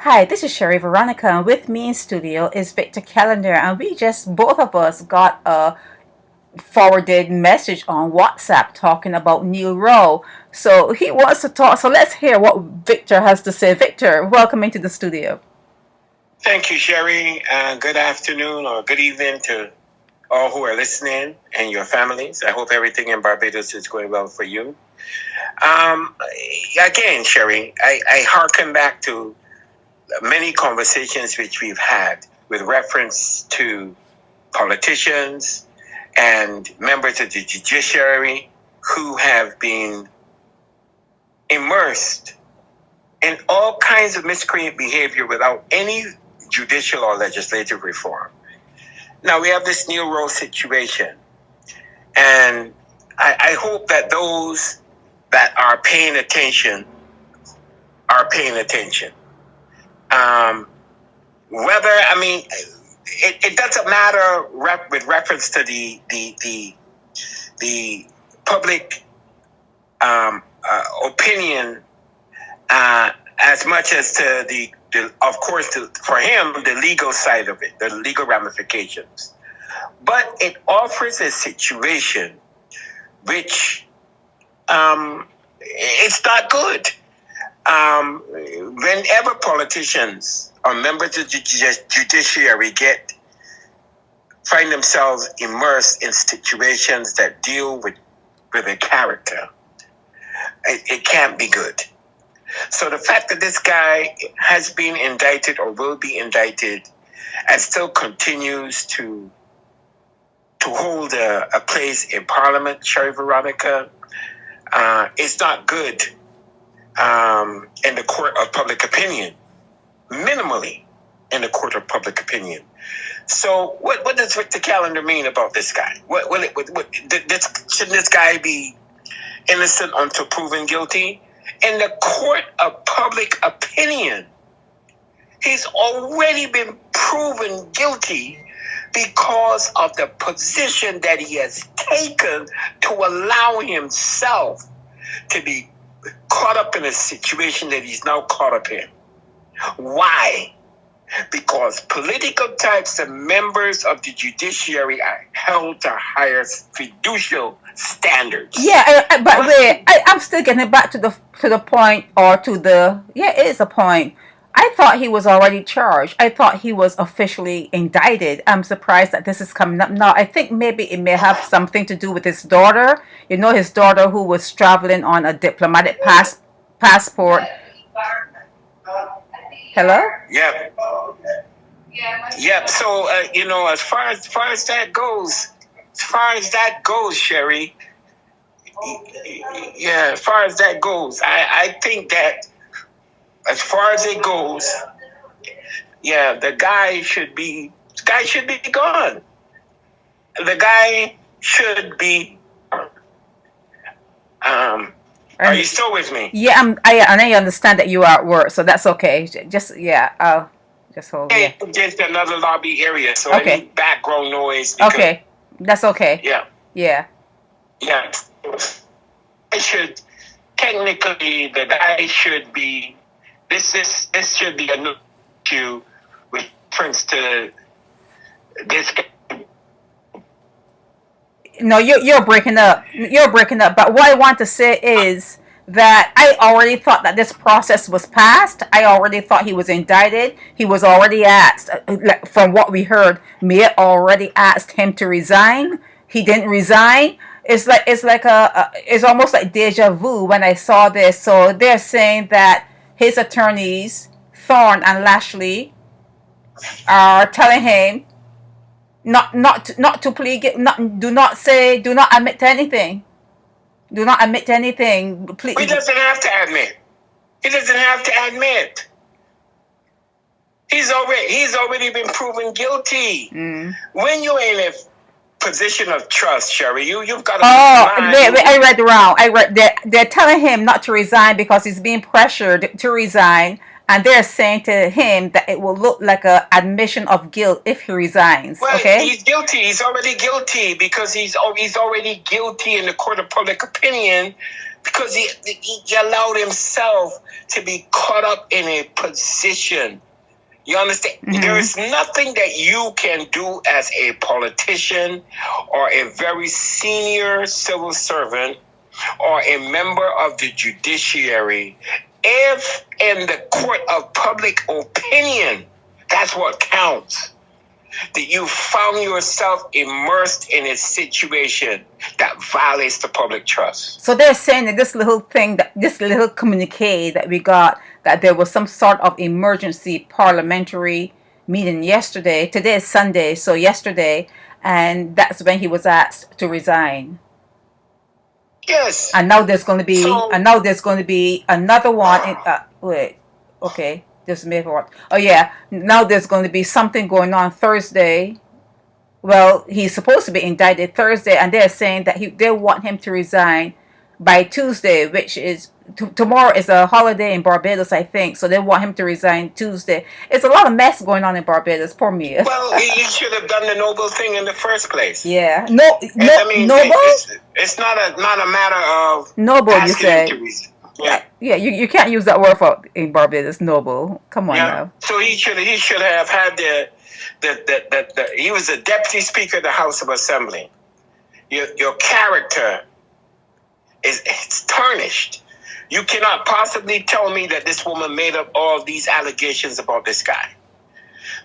Hi, this is Sherry Veronica, and with me in studio is Victor Calendar, and both of us got a forwarded message on WhatsApp talking about Neil Rowe. So he wants to talk, so let's hear what Victor has to say. Victor, welcome into the studio. Thank you, Sherry. Good afternoon or good evening to all who are listening and your families. I hope everything in Barbados is going well for you. Again, Sherry, I hearken back to many conversations which we've had with reference to politicians and members of the judiciary who have been immersed in all kinds of miscreant behavior without any judicial or legislative reform. Now we have this Neil Rowe situation, and I hope that those that are paying attention are paying attention. It doesn't matter with reference to the public opinion as much as to of course, for him, the legal side of it, the legal ramifications. But it offers a situation which it's not good. Whenever politicians or members of the judiciary find themselves immersed in situations that deal with their character, it can't be good. So the fact that this guy has been indicted or will be indicted and still continues to hold a place in Parliament, Sherry Veronica, is not good in the court of public opinion, minimally in the court of public opinion. So what does Victor Calendar mean about this guy? Shouldn't this guy be innocent until proven guilty? In the court of public opinion, he's already been proven guilty because of the position that he has taken to allow himself to be caught up in a situation that he's now caught up in. Why? Because political types and members of the judiciary are held to higher fiducial standards. Yeah, but wait, I'm still getting back to the point, or to the it is a point. I thought he was already charged. I thought he was officially indicted. I'm surprised that this is coming up now. I think maybe it may have something to do with his daughter. You know, his daughter who was traveling on a diplomatic passport. Hello? Yep. Yep. So, as far as that goes, Sherry, as far as that goes, I think that as far as it goes, the guy should be gone. The guy should be. Are you still with me? Yeah, I understand that you are at work, so that's okay. Just hold. Yeah, just another lobby area, so okay. Any background noise. Okay, that's okay. Yeah. Technically, the guy should be. This should be a new issue with reference to this guy. No, you're breaking up. But what I want to say is that I already thought that this process was passed. I already thought he was indicted. He was already asked, from what we heard, Mia already asked him to resign. He didn't resign. It's almost like deja vu when I saw this. So they're saying that his attorneys, Thorne and Lashley, are telling him not to plead. Do not admit to anything. Do not admit to anything. Please. He doesn't have to admit. He's already been proven guilty. When you're in a position of trust, Sherry, you've got to. I read wrong. They're telling him not to resign because he's being pressured to resign. And they're saying to him that it will look like an admission of guilt if he resigns. Well, okay? He's guilty. He's already guilty because he's already guilty in the court of public opinion because he allowed himself to be caught up in a position. You understand? Mm-hmm. There is nothing that you can do as a politician or a very senior civil servant or a member of the judiciary if in the court of public opinion, that's what counts, that you found yourself immersed in a situation that violates the public trust. So they're saying that this little communique that we got, that there was some sort of emergency parliamentary meeting yesterday. Today is Sunday, so yesterday, and that's when he was asked to resign. Yes. And now there's going to be another one. This may work. Oh yeah, now there's going to be something going on Thursday. Well, he's supposed to be indicted Thursday, and they're saying that they want him to resign by Tuesday, which is tomorrow is a holiday in Barbados, I think. So they want him to resign Tuesday. It's a lot of mess going on in Barbados. Poor me. Well, he should have done the noble thing in the first place. Yeah. Noble. It's not a matter of noble. You say. Yeah. You can't use that word for in Barbados. Noble. Come on now. So he should have had he was the deputy speaker of the House of Assembly. Your character is tarnished. You cannot possibly tell me that this woman made up all these allegations about this guy.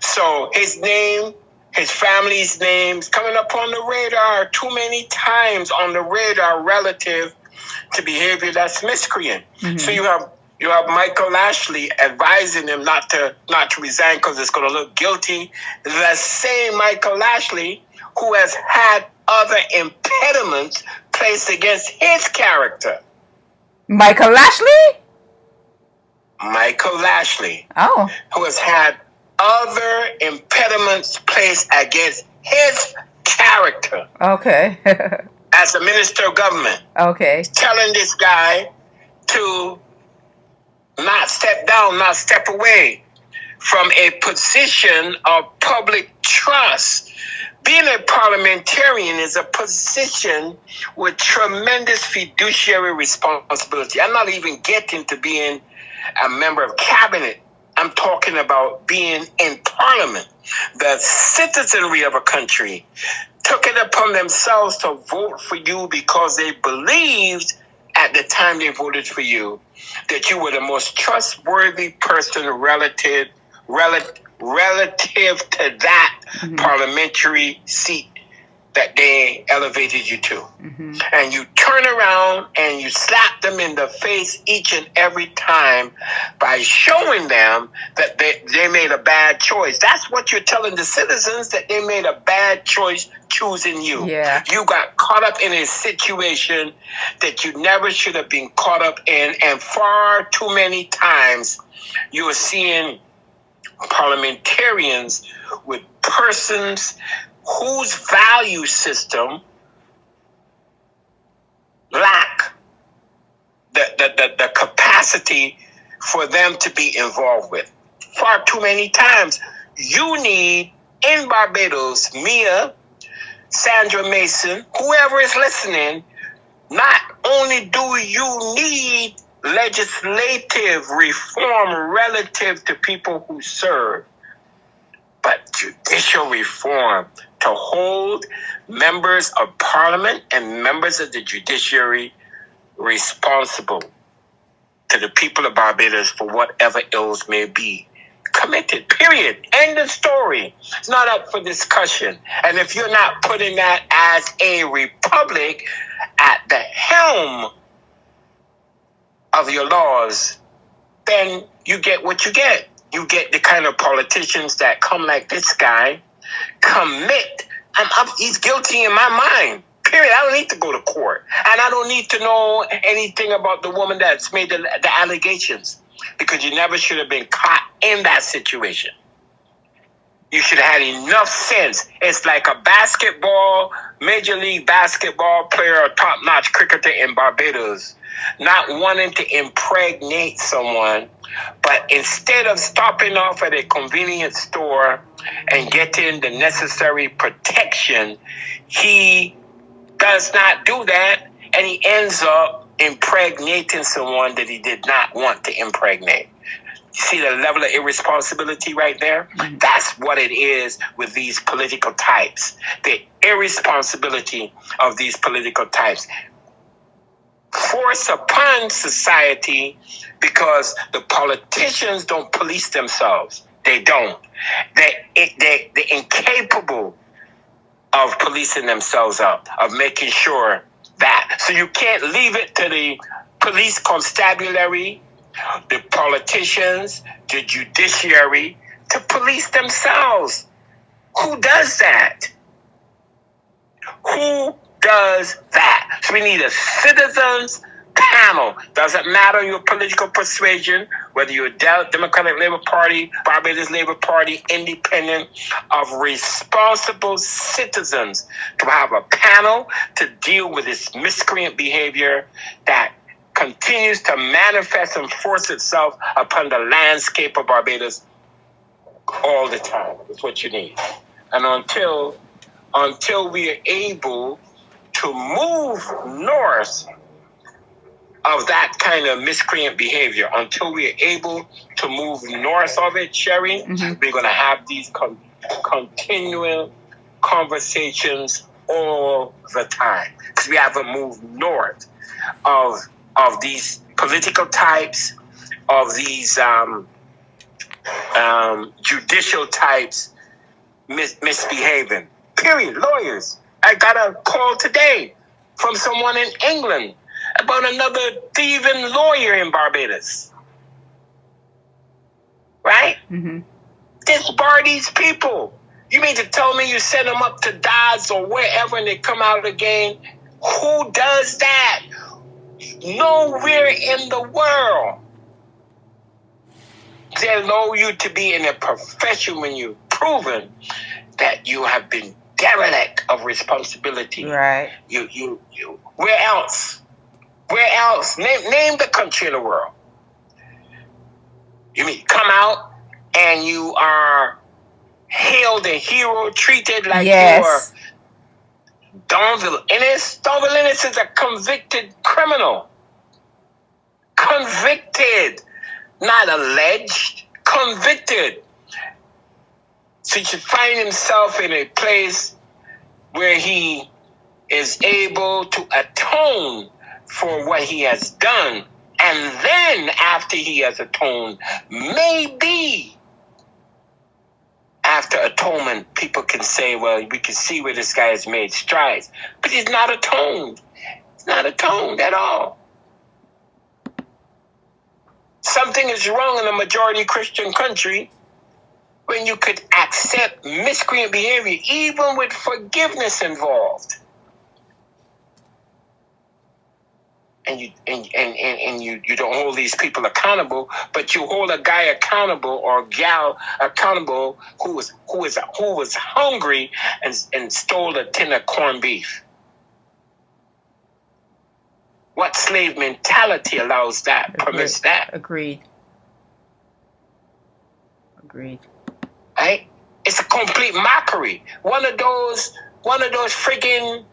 So his name, his family's names coming up on the radar too many times on the radar relative to behavior that's miscreant. Mm-hmm. So you have Michael Ashley advising him not to resign because it's going to look guilty. The same Michael Ashley who has had other impediments placed against his character. Michael Ashley? Michael Ashley. Oh. Who has had other impediments placed against his character. Okay. As a minister of government. Okay. Telling this guy to not step down, not step away from a position of public trust. Being a parliamentarian is a position with tremendous fiduciary responsibility. I'm not even getting to being a member of cabinet. I'm talking about being in parliament. The citizenry of a country took it upon themselves to vote for you because they believed at the time they voted for you that you were the most trustworthy person relative to that parliamentary seat that they elevated you to. Mm-hmm. And you turn around and you slap them in the face each and every time by showing them that they made a bad choice. That's what you're telling the citizens, that they made a bad choice choosing you. Yeah. You got caught up in a situation that you never should have been caught up in, and far too many times you are seeing parliamentarians with persons whose value system lack the capacity for them to be involved with. Far too many times, you need, in Barbados, Mia, Sandra Mason, whoever is listening, not only do you need legislative reform relative to people who serve, but judicial reform to hold members of parliament and members of the judiciary responsible to the people of Barbados for whatever ills may be committed. Period. End of story. It's not up for discussion. And if you're not putting that as a republic at the helm of your laws, then you get what you get. You get the kind of politicians that come like this guy, commit. He's guilty in my mind. Period. I don't need to go to court. And I don't need to know anything about the woman that's made the allegations, because you never should have been caught in that situation. You should have had enough sense. It's like a Major League basketball player or top-notch cricketer in Barbados not wanting to impregnate someone, but instead of stopping off at a convenience store and getting the necessary protection, he does not do that, and he ends up impregnating someone that he did not want to impregnate. You see the level of irresponsibility right there? Mm-hmm. That's what it is with these political types. The irresponsibility of these political types force upon society because the politicians don't police themselves. They don't. They're incapable of policing themselves up, of making sure that. So you can't leave it to the police constabulary, the politicians, the judiciary to police themselves. Who does that? Who does that? So we need a citizens panel. Doesn't matter your political persuasion, whether you're Democratic Labor Party, Barbados Labor Party, independent, of responsible citizens to have a panel to deal with this miscreant behavior that continues to manifest and force itself upon the landscape of Barbados all the time. That's what you need. And until we are able to move north of that kind of miscreant behavior, until we are able to move north of it, Sherry, mm-hmm. we're going to have these continual conversations all the time. Because we haven't moved north of these political types, of these judicial types misbehaving. Period. Lawyers. I got a call today from someone in England about another thieving lawyer in Barbados. Right? Mm-hmm. Disbar these people. You mean to tell me you send them up to Dodds or wherever and they come out again? Who does that? Nowhere in the world. They allow you to be in a profession when you've proven that you have been derelict of responsibility. Right. You. Where else? Where else? Name the country in the world. You mean come out and you are hailed a hero, treated like yes. you are Donville Innes? Donville Innes is a convicted criminal. Convicted. Not alleged. Convicted. So he should find himself in a place where he is able to atone for what he has done. And then after he has atoned, maybe after atonement, people can say, well, we can see where this guy has made strides. But he's not atoned. He's not atoned at all. Something is wrong in a majority Christian country when you could accept miscreant behavior, even with forgiveness involved. And you don't hold these people accountable, but you hold a guy accountable or gal accountable who was hungry and stole a tin of corned beef. What slave mentality allows that, permits that? Agreed. Right? It's a complete mockery. One of those freaking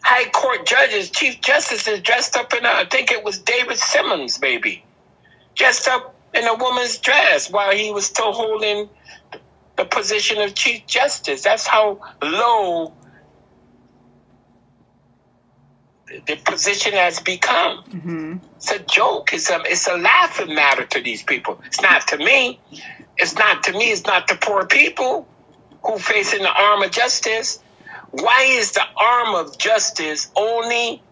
high court judges, chief justices, dressed up in I think it was David Simmons, maybe, dressed up in a woman's dress while he was still holding the position of chief justice. That's how low the position has become. Mm-hmm. It's a joke. It's a laughing matter to these people. It's not to me. It's not to me. It's not the poor people who facing the arm of justice. Why is the arm of justice only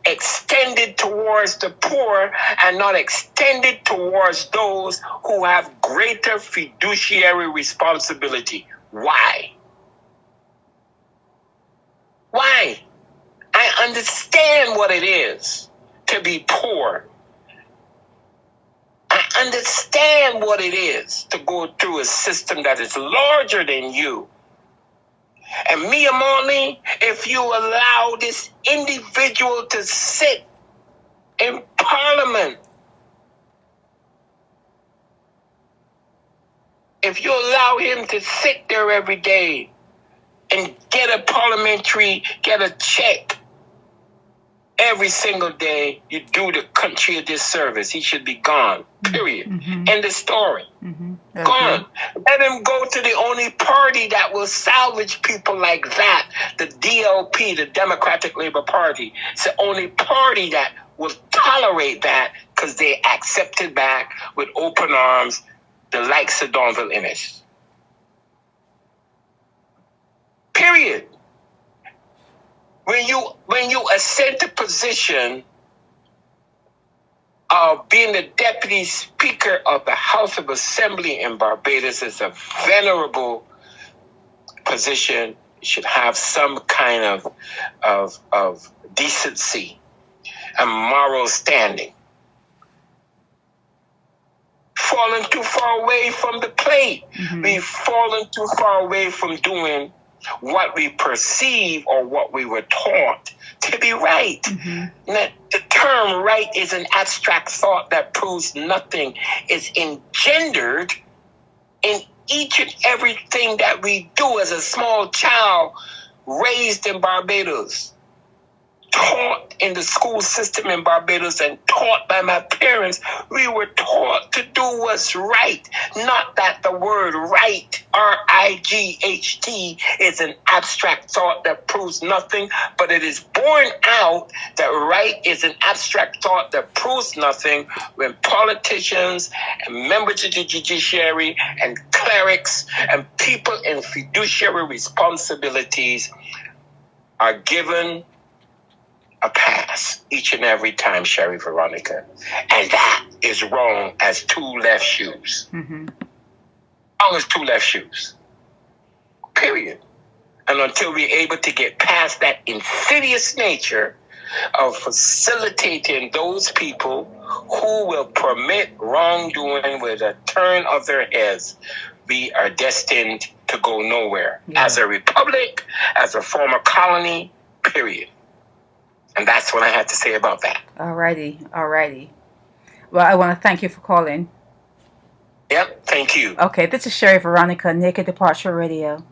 extended towards the poor and not extended towards those who have greater fiduciary responsibility? Why? Why? I understand what it is to be poor. I understand what it is to go through a system that is larger than you. And Mia Mottley, if you allow this individual to sit in Parliament, if you allow him to sit there every day and get a check, every single day you do the country a disservice. He should be gone. Period. End of story. Gone. Let him go to the only party that will salvage people like that. The DLP, the Democratic Labour Party. It's the only party that will tolerate that because they accepted back with open arms the likes of Donville Innes. Period. When you ascend to position of being the deputy speaker of the House of Assembly in Barbados, is a venerable position. You should have some kind of decency and moral standing. Fallen too far away from the plate. We've fallen too far away from doing what we perceive or what we were taught to be right. Now, the term right is an abstract thought that proves nothing. It's engendered in each and everything that we do as a small child raised in Barbados, taught in the school system in Barbados and taught by my parents. We were taught to do what's right, not that the word right, R-I-G-H-T, is an abstract thought that proves nothing, but it is borne out that right is an abstract thought that proves nothing when politicians and members of the judiciary and clerics and people in fiduciary responsibilities are given a pass each and every time, Sherry Veronica. And that is wrong as two left shoes. Wrong as two left shoes. Period. And until we're able to get past that insidious nature of facilitating those people who will permit wrongdoing with a turn of their heads, we are destined to go nowhere. As a republic, as a former colony, period. And that's what I had to say about that. Alrighty. Well, I want to thank you for calling. Yep, thank you. Okay, this is Sherry Veronica, Naked Departure Radio.